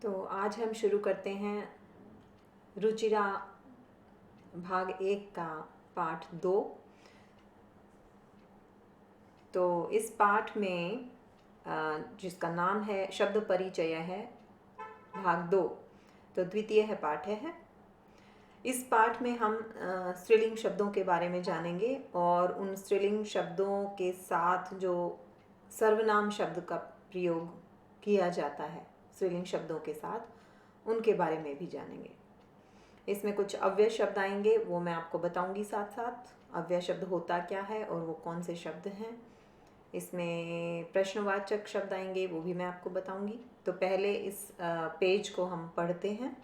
तो आज हम शुरू करते हैं रुचिरा भाग 1 का पाठ 2। तो इस पाठ में जिसका नाम है शब्द परिचय है भाग 2, तो द्वितीय है पाठ है। इस पाठ में हम स्त्रीलिंग शब्दों के बारे में जानेंगे और उन स्त्रीलिंग शब्दों के साथ जो सर्वनाम शब्द का प्रयोग किया जाता है स्त्रीलिंग शब्दों के साथ, उनके बारे में भी जानेंगे। इसमें कुछ अव्यय शब्द आएंगे, वो मैं आपको बताऊंगी साथ साथ। अव्यय शब्द होता क्या है और वो कौन से शब्द हैं। इसमें प्रश्नवाचक शब्द आएंगे, वो भी मैं आपको बताऊंगी। तो पहले इस पेज को हम पढ़ते हैं,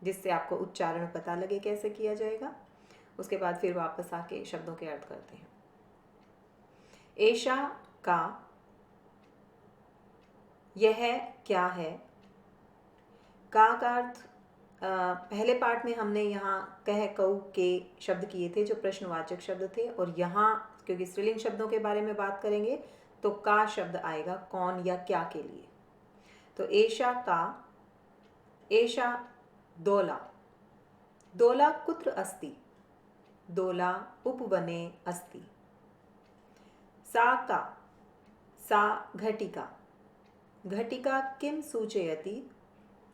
जिससे आपको उच्चारण पता लगे कैसे किया जाएगा। उसके बाद फिर वापस आके शब्दों के अर्थ करते हैं। एषा का, यह क्या है। का अर्थ पहले पार्ट में हमने यहाँ कह कऊ के शब्द किए थे जो प्रश्नवाचक शब्द थे, और यहाँ क्योंकि स्त्रीलिंग शब्दों के बारे में बात करेंगे तो का शब्द आएगा कौन या क्या के लिए। तो एषा का, एषा दोला, दोला कुत्र अस्ति, दोला उपवने अस्ति। सा का, सा घटिका, घटिका किं सूचयति,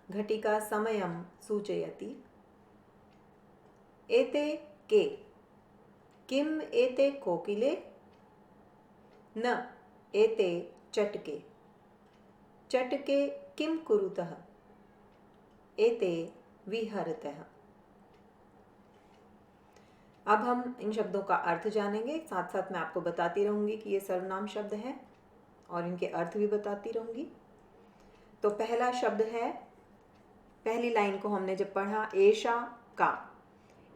घटिका समयं सूचयति। एते के, किम एते कोकिले, न एते चटके, चटके किम कुरुतः, एते विहरतः। अब हम इन शब्दों का अर्थ जानेंगे, साथ साथ मैं आपको बताती रहूंगी कि ये सर्वनाम शब्द हैं और इनके अर्थ भी बताती रहूंगी। तो पहला शब्द है, पहली लाइन को हमने जब पढ़ा, एषा का।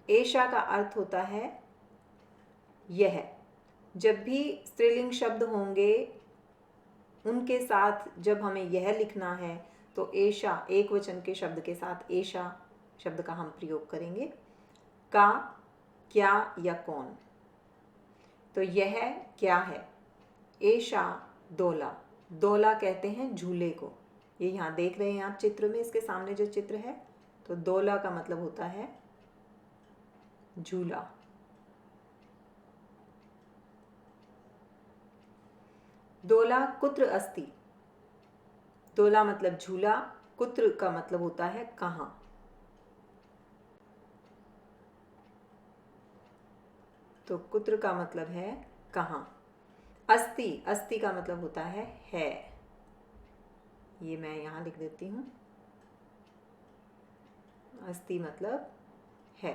एषा का अर्थ होता है यह। जब भी स्त्रीलिंग शब्द होंगे उनके साथ जब हमें यह लिखना है तो एषा, एक वचन के शब्द के साथ एषा शब्द का हम प्रयोग करेंगे। का, क्या या कौन। तो यह क्या है। एषा दोला, दोला कहते हैं झूले को। ये यहाँ देख रहे हैं आप चित्र में, इसके सामने जो चित्र है, तो दोला का मतलब होता है झूला। दोला कुत्र अस्ति, दोला मतलब झूला, कुत्र का मतलब होता है कहाँ। तो कुत्र का मतलब है कहाँ। अस्ति, अस्ति का मतलब होता है। ये मैं यहाँ लिख देती हूँ, अस्ति मतलब है।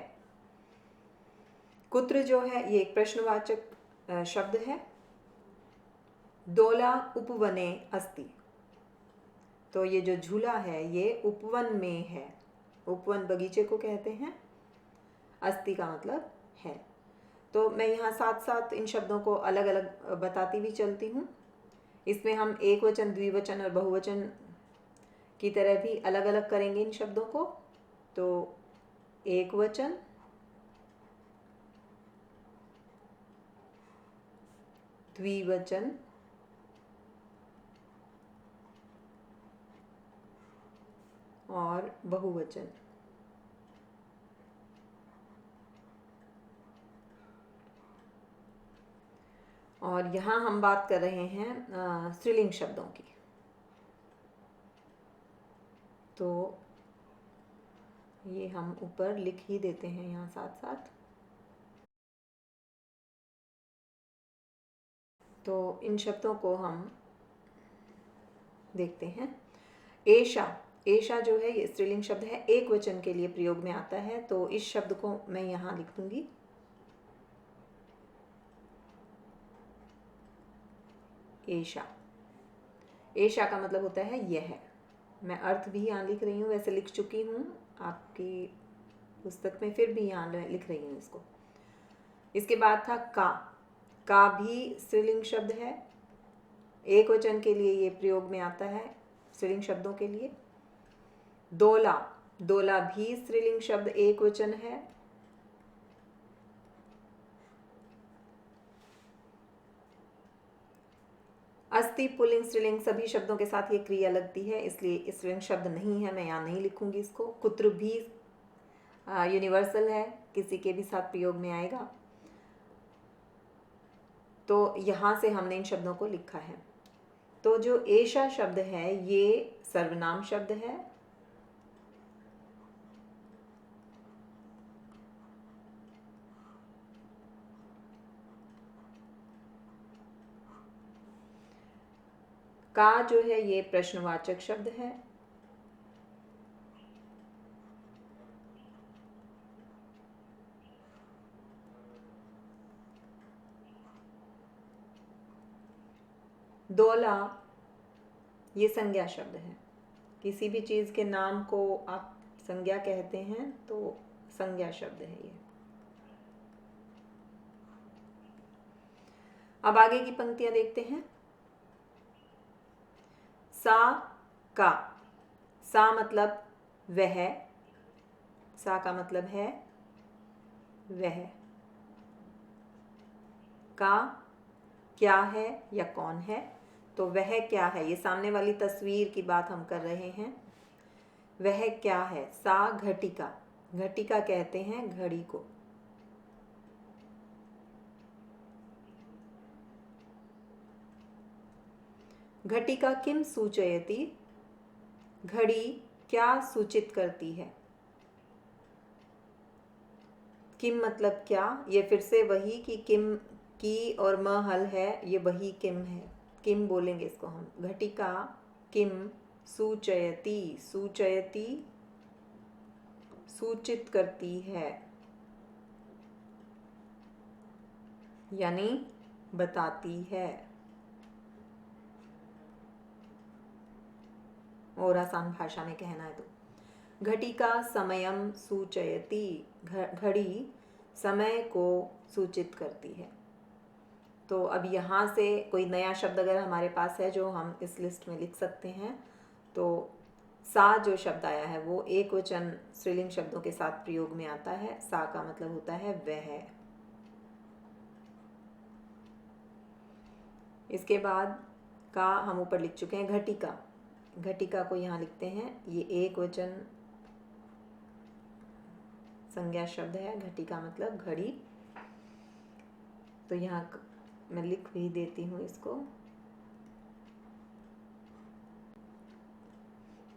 कुत्र जो है ये एक प्रश्नवाचक शब्द है। दोला उपवने अस्ति, तो ये जो झूला है ये उपवन में है। उपवन बगीचे को कहते हैं। अस्ति का मतलब है। तो मैं यहाँ साथ साथ इन शब्दों को अलग अलग बताती भी चलती हूँ। इसमें हम एक वचन, द्विवचन और बहुवचन की तरह भी अलग अलग करेंगे इन शब्दों को। तो एक वचन, द्विवचन, और बहुवचन। और यहाँ हम बात कर रहे हैं स्त्रीलिंग शब्दों की। तो ये हम ऊपर लिख ही देते हैं यहाँ साथ साथ। तो इन शब्दों को हम देखते हैं। एषा, एषा जो है ये स्त्रीलिंग शब्द है, एक वचन के लिए प्रयोग में आता है। तो इस शब्द को मैं यहाँ लिख दूंगी एषा। एषा का मतलब होता है यह। मैं अर्थ भी यहाँ लिख रही हूँ, वैसे लिख चुकी हूँ आपकी पुस्तक में, फिर भी यहाँ लिख रही हूँ इसको। इसके बाद था का भी स्त्रीलिंग शब्द है, एक वचन के लिए ये प्रयोग में आता है स्त्रीलिंग शब्दों के लिए। दोला, दोला भी स्त्रीलिंग शब्द एक वचन है। अस्ति पुल्लिंग स्त्रीलिंग सभी शब्दों के साथ ये क्रिया लगती है, इसलिए स्त्रीलिंग शब्द नहीं है, मैं यहाँ नहीं लिखूंगी इसको। कुत्र भी यूनिवर्सल है, किसी के भी साथ प्रयोग में आएगा। तो यहाँ से हमने इन शब्दों को लिखा है। तो जो एषा शब्द है ये सर्वनाम शब्द है। का जो है ये प्रश्नवाचक शब्द है। दोला ये संज्ञा शब्द है। किसी भी चीज़ के नाम को आप संज्ञा कहते हैं तो संज्ञा शब्द है ये। अब आगे की पंक्तियां देखते हैं। सा का, सा मतलब वह, सा का मतलब है वह। का क्या है या कौन है, तो वह क्या है, ये सामने वाली तस्वीर की बात हम कर रहे हैं। वह क्या है, सा घटिका, घटिका कहते हैं घड़ी को। घटिका किम सूचयति, घड़ी क्या सूचित करती है। किम मतलब क्या, ये फिर से वही कि किम की और म हल है, ये वही किम है, किम बोलेंगे इसको हम। घटिका किम सूचयति, सूचयति सूचित करती है यानी बताती है। और आसान भाषा में कहना है तो घटिका समयम सूचयति, घड़ी समय को सूचित करती है। तो अब यहाँ से कोई नया शब्द अगर हमारे पास है जो हम इस लिस्ट में लिख सकते हैं, तो सा जो शब्द आया है वो एक वचन स्त्रीलिंग शब्दों के साथ प्रयोग में आता है। सा का मतलब होता है वह। इसके बाद का हम ऊपर लिख चुके हैं। घटिका, घटिका को यहाँ लिखते हैं, ये एक वचन संज्ञा शब्द है। घटिका मतलब घड़ी। तो यहाँ मैं लिख भी देती हूँ इसको।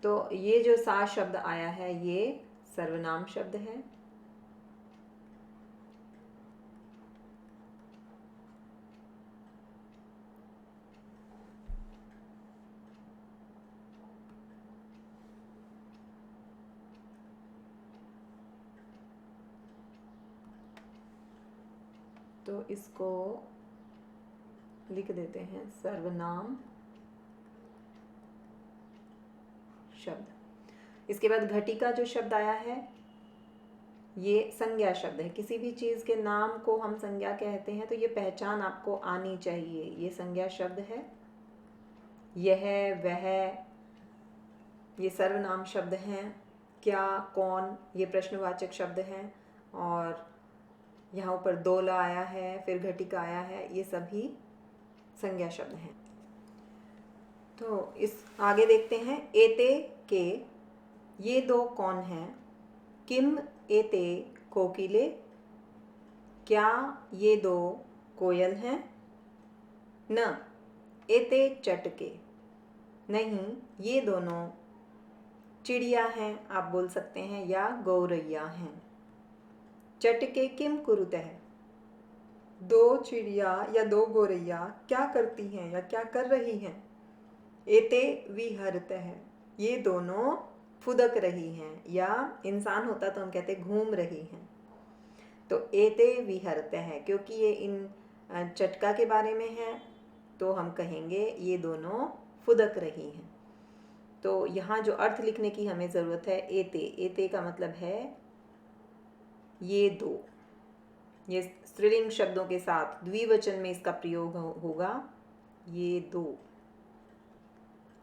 तो ये जो सा शब्द आया है ये सर्वनाम शब्द है। तो इसको लिख देते हैं सर्वनाम शब्द। इसके बाद घटिका जो शब्द आया है ये संज्ञा शब्द है। किसी भी चीज़ के नाम को हम संज्ञा कहते हैं तो ये पहचान आपको आनी चाहिए। ये संज्ञा शब्द है। यह, वह ये सर्वनाम शब्द हैं। क्या, कौन ये प्रश्नवाचक शब्द हैं। और यहाँ ऊपर दोला आया है, फिर घटिका आया है, ये सभी संज्ञा शब्द हैं। तो इस आगे देखते हैं। एते के, ये दो कौन हैं। किम एते कोकिले, क्या ये दो कोयल हैं। न एते चटके, नहीं ये दोनों चिड़िया हैं आप बोल सकते हैं, या गौरैया हैं। चटके किम कुरुतः, दो चिड़िया या दो गौरैया क्या करती हैं या क्या कर रही हैं। एते विहरतः, ये दोनों फुदक रही हैं, या इंसान होता तो हम कहते घूम रही हैं। तो एते विहरतः क्योंकि ये इन चटका के बारे में है तो हम कहेंगे ये दोनों फुदक रही हैं। तो यहाँ जो अर्थ लिखने की हमें ज़रूरत है, एते, एते का मतलब है ये दो। ये स्त्रीलिंग शब्दों के साथ द्विवचन में इसका प्रयोग होगा, ये दो।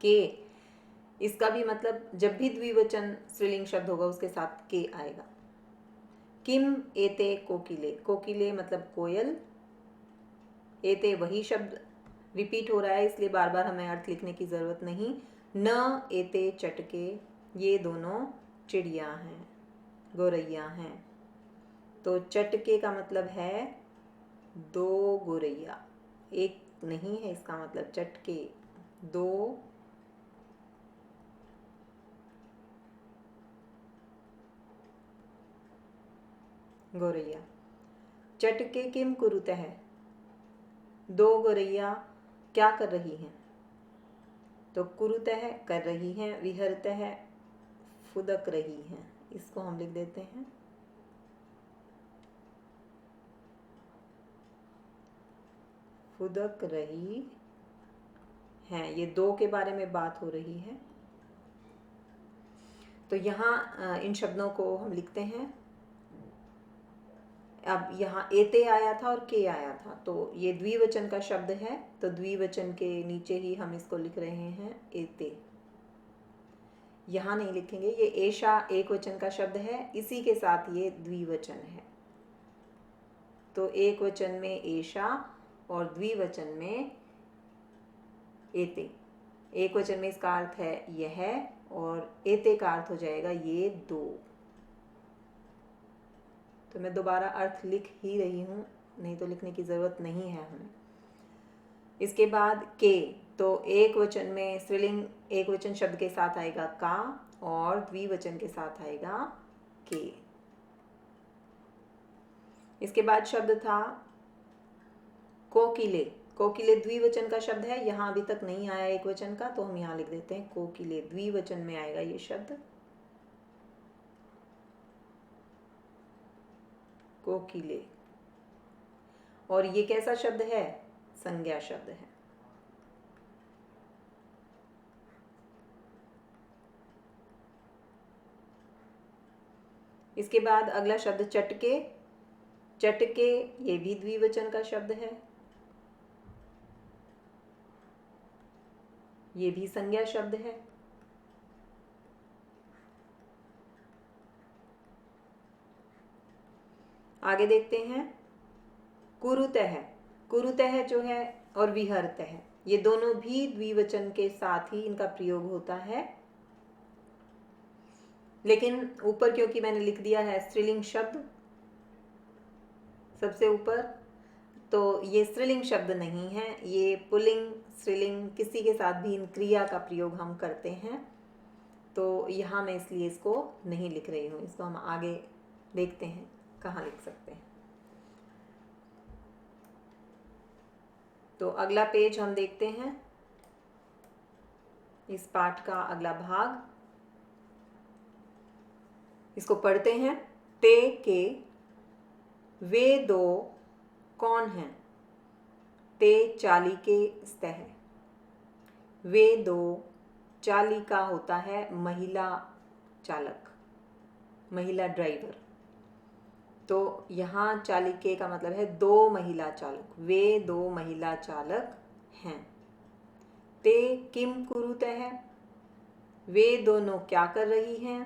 के, इसका भी मतलब जब भी द्विवचन स्त्रीलिंग शब्द होगा उसके साथ के आएगा। किम एते कोकिले, कोकिले मतलब कोयल। एते वही शब्द रिपीट हो रहा है, इसलिए बार बार हमें अर्थ लिखने की ज़रूरत नहीं। न एते चटके, ये दोनों चिड़िया हैं, गौरैया हैं। तो चटके का मतलब है 2 गौरैया, एक नहीं है इसका मतलब, चटके 2 गौरैया। चटके किम कुरुतः, 2 गौरैया क्या कर रही हैं? तो कुरुतः कर रही हैं, विहरतः फुदक रही हैं। इसको हम लिख देते हैं फुदक रही हैं। ये 2 के बारे में बात हो रही है। तो यहाँ इन शब्दों को हम लिखते हैं। अब यहाँ एते आया था और के आया था, तो ये द्विवचन का शब्द है, तो द्विवचन के नीचे ही हम इसको लिख रहे हैं एते। यहाँ नहीं लिखेंगे, ये ऐशा एक वचन का शब्द है, इसी के साथ ये द्विवचन है। तो एक वचन में ऐशा और द्विवचन में एते। एक वचन में इसका अर्थ है यह, और एते का अर्थ हो जाएगा ये 2। तो मैं दोबारा अर्थ लिख ही रही हूँ, नहीं तो लिखने की ज़रूरत नहीं है हमें। इसके बाद के, तो एक वचन में स्त्रीलिंग एक वचन शब्द के साथ आएगा का, और द्विवचन के साथ आएगा के। इसके बाद शब्द था कोकिले। कोकिले द्विवचन का शब्द है, यहाँ अभी तक नहीं आया एक वचन का, तो हम यहाँ लिख देते हैं कोकिले, द्विवचन में आएगा ये शब्द कोकिले। और ये कैसा शब्द है? संज्ञा शब्द है। इसके बाद अगला शब्द चटके। चटके ये भी द्विवचन का शब्द है, ये भी संज्ञा शब्द है। आगे देखते हैं कुरुतः। कुरुतः जो है और विहरतः, ये दोनों भी द्विवचन के साथ ही इनका प्रयोग होता है, लेकिन ऊपर क्योंकि मैंने लिख दिया है स्त्रीलिंग शब्द सबसे ऊपर, तो ये स्त्रीलिंग शब्द नहीं है, ये पुल्लिंग स्त्रीलिंग किसी के साथ भी इन क्रिया का प्रयोग हम करते हैं। तो यहाँ मैं इसलिए इसको नहीं लिख रही हूँ, इसको हम आगे देखते हैं कहाँ लिख सकते हैं। तो अगला पेज हम देखते हैं, इस पाठ का अगला भाग, इसको पढ़ते हैं। ते के वे 2 कौन हैं? ते चालिके स्तः, वे 2 चालिका होता है महिला चालक, महिला ड्राइवर। तो यहाँ चालिके का मतलब है 2 महिला चालक, वे 2 महिला चालक हैं। ते किम कुरुतः, वे दोनों क्या कर रही हैं?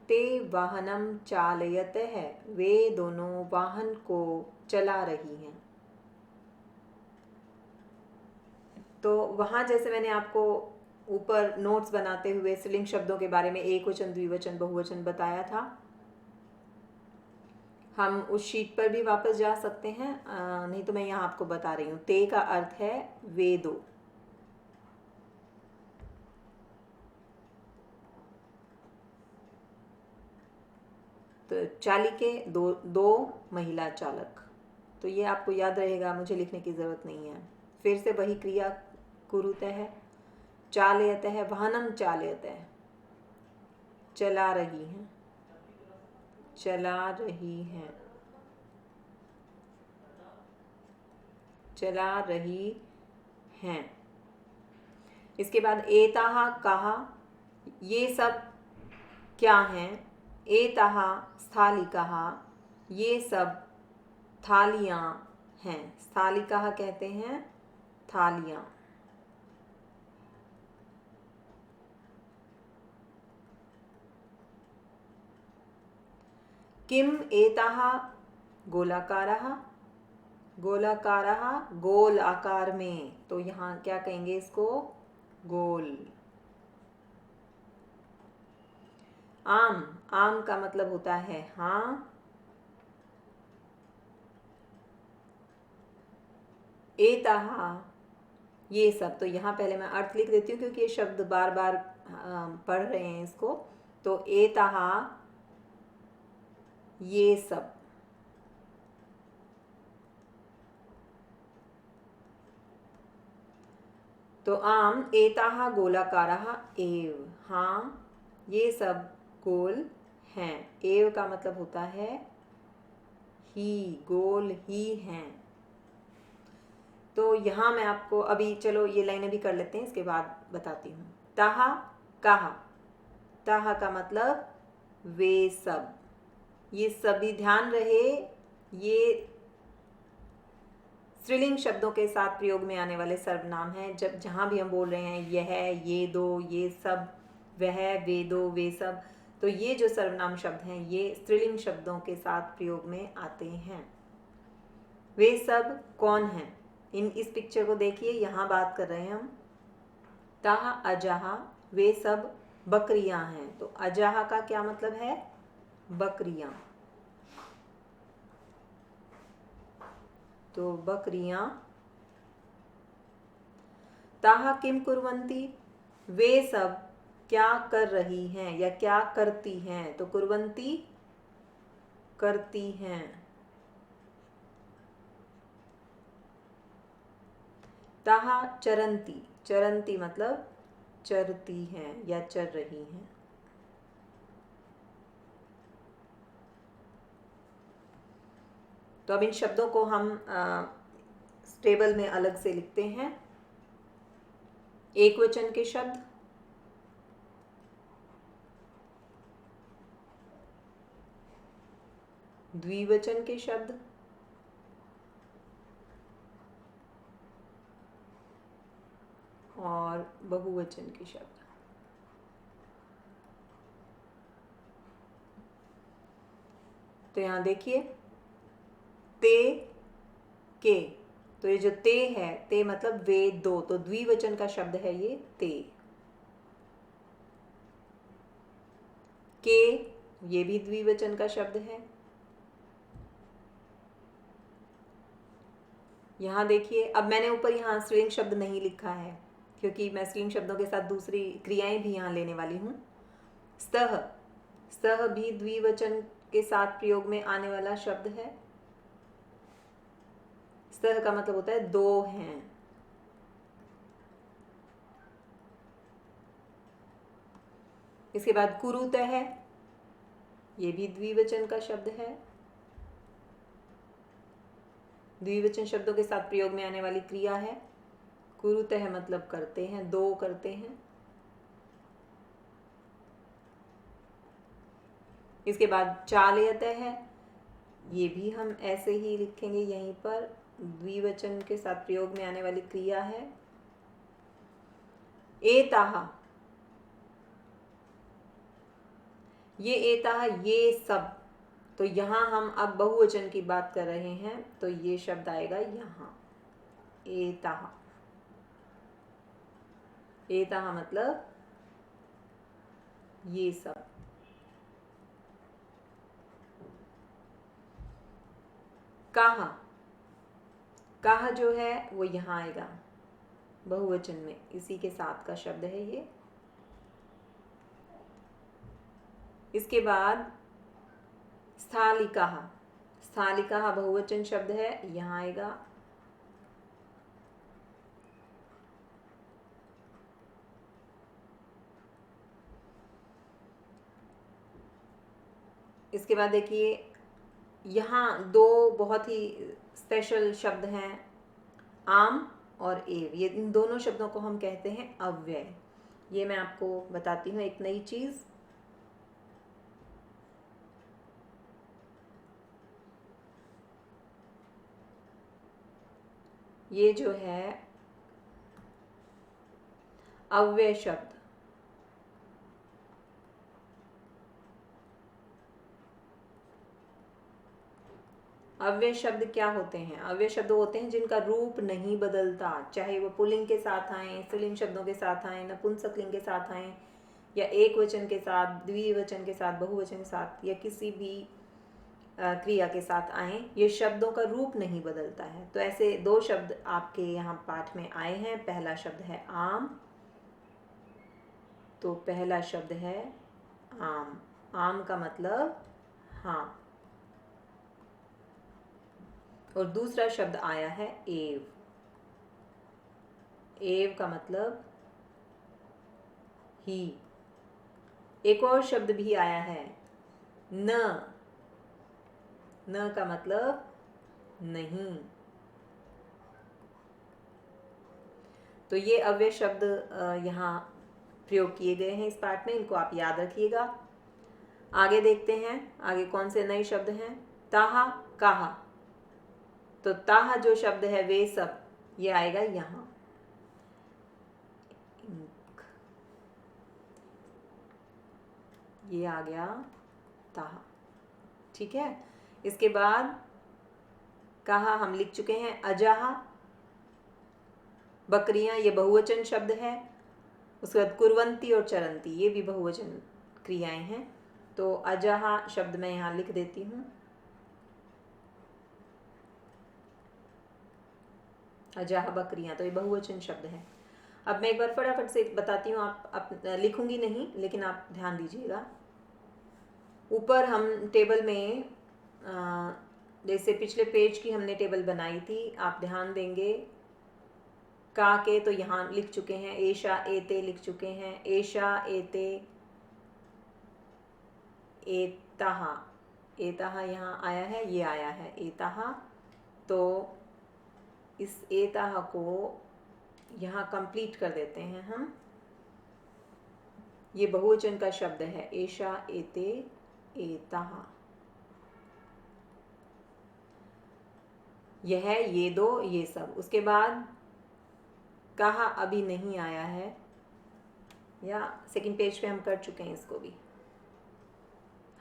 ते वाहनम चालयतः, वे दोनों वाहन को चला रही हैं। तो वहाँ जैसे मैंने आपको ऊपर नोट्स बनाते हुए स्त्रीलिंग शब्दों के बारे में एक वचन द्विवचन बहुवचन बताया था, हम उस शीट पर भी वापस जा सकते हैं, नहीं तो मैं यहाँ आपको बता रही हूँ। ते का अर्थ है वे 2, तो चालिके 2 महिला चालक। तो ये आपको याद रहेगा, मुझे लिखने की ज़रूरत नहीं है। फिर से वही क्रिया कुरुतः, चालयतः, वाहनम चालयतः, चला रही हैं, चला रही हैं, चला रही हैं। इसके बाद एताहा कहा, ये सब क्या हैं? एताहा स्थालिकाहा, ये सब थालियाँ हैं। स्थालिकाहा कहते हैं थालियाँ। किम एताहा गोलाकाराः, गोलाकारः, गोल आकार में, तो यहाँ क्या कहेंगे इसको? गोल। आम, आम का मतलब होता है हाँ। एताः, ये सब। तो यहाँ पहले मैं अर्थ लिख देती हूँ क्योंकि ये शब्द बार बार पढ़ रहे हैं इसको। तो एताः, ये सब। तो आम एताः गोलाकारः एव, हाँ ये सब गोल हैं। एव का मतलब होता है ही, गोल ही हैं। तो यहाँ मैं आपको अभी, चलो ये लाइनें भी कर लेते हैं, इसके बाद बताती हूँ। ताहा, कहा। ताहा का मतलब वे सब। ये सभी ध्यान रहे, ये स्त्रीलिंग शब्दों के साथ प्रयोग में आने वाले सर्वनाम हैं। जब जहाँ भी हम बोल रहे हैं यह, ये दो, ये सब, वह, वे दो, वे सब, तो ये जो सर्वनाम शब्द हैं ये स्त्रीलिंग शब्दों के साथ प्रयोग में आते हैं। वे सब कौन हैं? इस पिक्चर को देखिए, यहाँ बात कर रहे हैं हम। ताहा अजाहा, वे सब बकरियां हैं। तो अजाहा का क्या मतलब है? बकरियां। तो बकरियां। ताहा किम कुर्वन्ति, वे सब क्या कर रही हैं या क्या करती हैं। तो कुर्वन्ति करती हैं। ताहा चरन्ति, चरन्ति मतलब चरती हैं या चर रही हैं। तो अब इन शब्दों को हम टेबल में अलग से लिखते हैं। एक वचन के शब्द, द्विवचन के शब्द, और बहुवचन के शब्द। तो यहाँ देखिए, ते, के। तो ये जो ते है, ते मतलब वे दो, तो द्विवचन का शब्द है ये ते। के, ये भी द्विवचन का शब्द है। यहाँ देखिए, अब मैंने ऊपर यहाँ स्त्रीलिंग शब्द नहीं लिखा है क्योंकि मैं स्त्रीलिंग शब्दों के साथ दूसरी क्रियाएं भी यहाँ लेने वाली हूँ। स्तः, स्तः भी द्विवचन के साथ प्रयोग में आने वाला शब्द है। स्तः का मतलब होता है दो हैं। इसके बाद कुरुतः है, ये भी द्विवचन का शब्द है। द्विवचन शब्दों के साथ प्रयोग में आने वाली क्रिया है। कुरुतः मतलब करते हैं, दो करते हैं। इसके बाद चालयतः है, ये भी हम ऐसे ही लिखेंगे यहीं पर, द्विवचन के साथ प्रयोग में आने वाली क्रिया है। एताः, ये एताः ये सब। तो यहाँ हम अब बहुवचन की बात कर रहे हैं, तो ये शब्द आएगा यहाँ, एताः। एताः मतलब ये सब। काहा, काहा जो है वो यहाँ आएगा बहुवचन में, इसी के साथ का शब्द है ये। इसके बाद स्थालिकाः, स्थालिकाः बहुवचन शब्द है, यहाँ आएगा। इसके बाद देखिए, यहाँ दो बहुत ही स्पेशल शब्द हैं, आम और एव। ये इन दोनों शब्दों को हम कहते हैं अव्यय। ये मैं आपको बताती हूँ एक नई चीज़। ये जो है अव्यय शब्द, अव्यय शब्द क्या होते हैं? अव्यय शब्द होते हैं जिनका रूप नहीं बदलता, चाहे वो पुल्लिंग के साथ आए, स्त्रीलिंग शब्दों के साथ आए, नपुंसकलिंग के साथ आए, या एक वचन के साथ, द्विवचन के साथ, बहुवचन के साथ, या किसी भी क्रिया के साथ आए, ये शब्दों का रूप नहीं बदलता है। तो ऐसे दो शब्द आपके यहाँ पाठ में आए हैं। पहला शब्द है आम, तो पहला शब्द है आम। आम का मतलब हाँ। और दूसरा शब्द आया है एव। एव का मतलब ही। एक और शब्द भी आया है न। न का मतलब नहीं। तो ये अव्यय शब्द यहाँ प्रयोग किए गए हैं इस पाठ में, इनको आप याद रखिएगा। आगे देखते हैं आगे कौन से नए शब्द हैं। ताहा, काहा। तो ताहा जो शब्द है वे सब, ये आएगा यहाँ। ये आ गया ताहा, ठीक है। इसके बाद कहा हम लिख चुके हैं। अजाहा, बकरियां, ये बहुवचन शब्द है। उसके बाद कुर्वंती और चरंती, ये भी बहुवचन क्रियाएं हैं। तो अजाहा शब्द मैं यहाँ लिख देती हूँ। अजाहा बकरियां, तो ये बहुवचन शब्द है। अब मैं एक बार फटाफट से बताती हूँ, आप लिखूंगी नहीं लेकिन आप ध्यान दीजिएगा। ऊपर हम टेबल में जैसे पिछले पेज की हमने टेबल बनाई थी, आप ध्यान देंगे का के तो यहाँ लिख चुके हैं। एशा एते लिख चुके हैं। एशा एते एताहा, एताहा यहाँ आया है, ये आया है एताहा। तो इस एताहा को यहाँ कंप्लीट कर देते हैं हम। ये बहुवचन का शब्द है। एशा एते एताहा, यह ये दो ये सब। उसके बाद कहा अभी नहीं आया है, या सेकंड पेज पे हम कर चुके हैं इसको भी।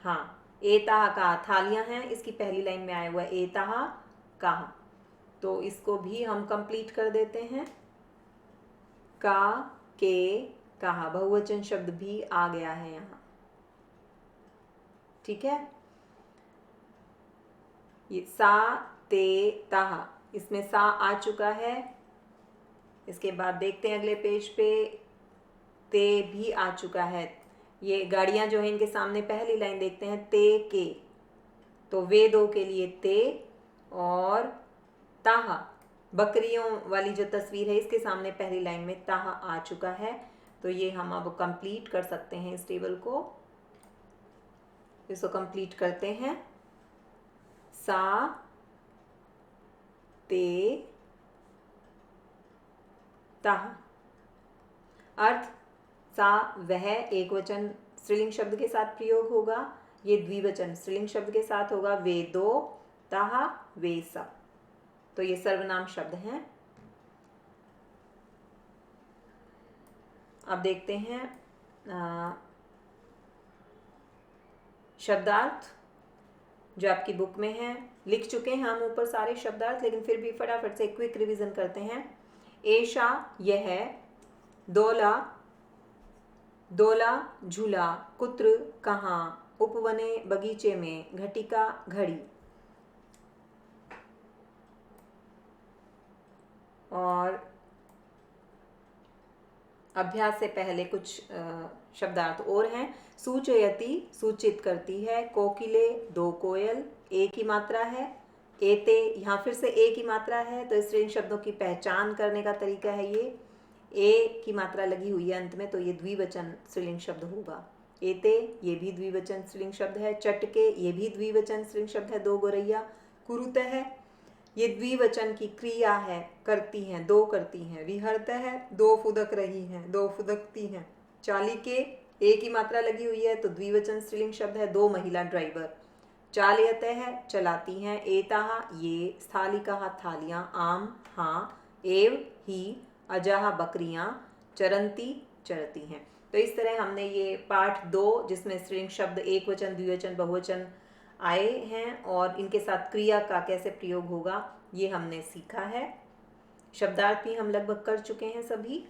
हाँ, एताहा का थालियां हैं, इसकी पहली लाइन में आया हुआ है एताहा कहा, तो इसको भी हम कंप्लीट कर देते हैं। का के कहा, बहुवचन शब्द भी आ गया है यहाँ, ठीक है। ये सा ते ताहा, इसमें सा आ चुका है। इसके बाद देखते हैं अगले पेज पे, ते भी आ चुका है। ये गाड़ियां जो है इनके सामने पहली लाइन देखते हैं ते के, तो वे दो के लिए ते। और ताहा, बकरियों वाली जो तस्वीर है इसके सामने पहली लाइन में ताहा आ चुका है। तो ये हम अब कंप्लीट कर सकते हैं इस टेबल को। इसको कंप्लीट करते हैं। सा ते ताहा, अर्थ सा वह एक वचन स्त्रीलिंग शब्द के साथ प्रयोग होगा, ये द्विवचन स्त्रीलिंग शब्द के साथ होगा। वे दो, ताहा वे सब, तो ये सर्वनाम शब्द हैं। अब देखते हैं शब्दार्थ जो आपकी बुक में है। लिख चुके हैं हम ऊपर सारे शब्दार्थ, लेकिन फिर भी फटाफट से क्विक रिवीजन करते हैं। एशा यह, दोला दोला झूला, कुत्र कहाँ, उपवने बगीचे में, घटिका घड़ी। और अभ्यास से पहले कुछ शब्दार्थ और हैं। सूचयति सूचित करती है, कोकिले दो कोयल, एक ही मात्रा है। एते यहाँ फिर से एक ही मात्रा है, तो स्त्रीलिंग शब्दों की पहचान करने का तरीका है ये। ए की मात्रा लगी हुई है अंत में, तो ये द्विवचन स्त्रीलिंग शब्द होगा। एते ये भी द्विवचन स्त्रीलिंग शब्द है। चटके ये भी द्विवचन स्त्रीलिंग शब्द है, दो गोरैया। कुरुतः ये द्विवचन की क्रिया है, करती हैं, दो करती हैं। विहरतः दो फुदक रही हैं, दो फुदकती हैं। चालिके एक ही मात्रा लगी हुई है, तो द्विवचन स्त्रीलिंग शब्द है, दो महिला ड्राइवर। चालयतः चलाती हैं। एताहा ये, स्थालिकाः थालियां, आम हाँ, एव ही, अजाहा बकरियां, चरंती चरती हैं। तो इस तरह हमने ये पाठ 2 जिसमें स्त्रीलिंग शब्द एक वचन द्विवचन बहुवचन आए हैं और इनके साथ क्रिया का कैसे प्रयोग होगा ये हमने सीखा है। शब्दार्थ भी हम लगभग कर चुके हैं सभी।